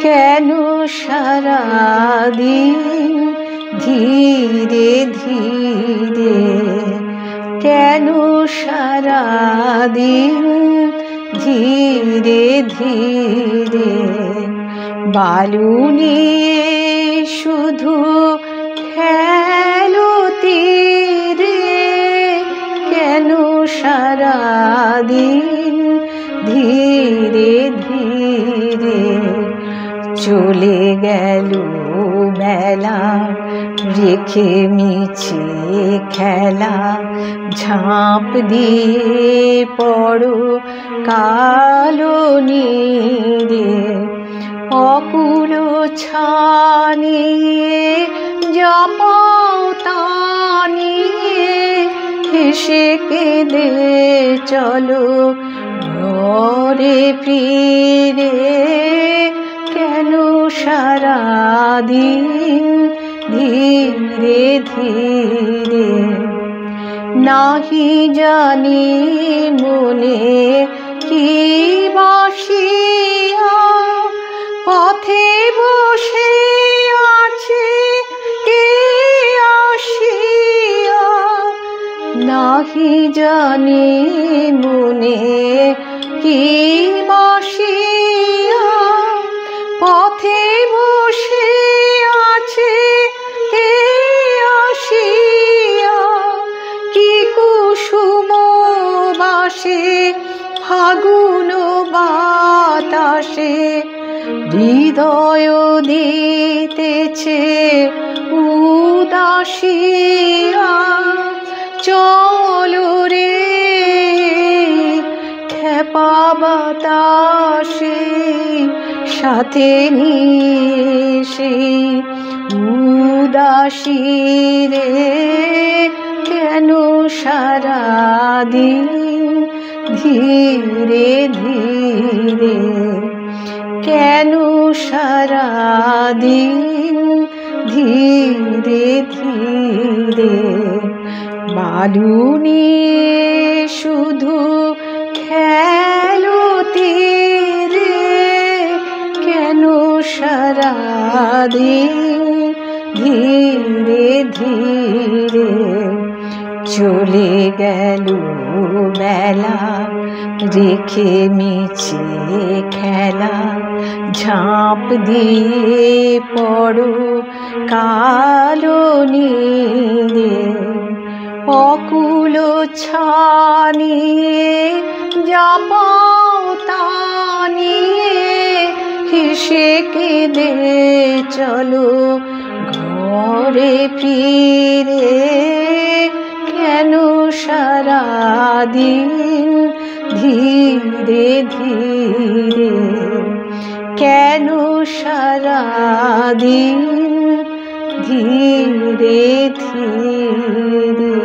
কেন সারাদিন ধীরে ধীরে, কেন সারাদিন ধীরে ধীরে, বালু নিয়ে শুধু খেলো তীরে, কেন সারাদিন ধীরে ধীরে। চলে গেল বেলা রেখে মিছে খেলা, ঝাঁপ দিয়ে পড়ো কালো নীরে, অকুল ছানিয়ে জপাও তানিয়ে, হেসে কেঁদে চলো ঘরে ফিরে, কেন সারাদিন ধীরে ধীরে। নাহি জানি মনে কি বাসিয়া, পথে বসে আছে কে আসিয়া, নাহি জানি মনে কি বাসিয়া, পথে বসে আছে কে আসিয়া, কি কুসুম বাসে ফাগুন বাতাসে, হৃদয় দিতেছে উদাসিয়া, চলো রে খেপা বাতাসে, সাথে নিয়ে সেই উদাসী রে, কেন সারাদিন ধীরে ধীরে, কেন সারাদিন ধীরে ধীরে। বালু নিয়ে শুধু খেলো তীরে, কেন সারাদিন ধীরে ধীরে। চলে গেল বেলা রেখে মিছে খেলা, ঝাঁপ দিয়ে পড়ো কালো নীরে, অকুল ছানিয়ে জপাও তানিয়ে, হেসে কেঁদে চলো ঘরে ফিরে, কেন সারাদিন ধীরে ধীরে, কেন সারাদিন ধীরে ধীরে।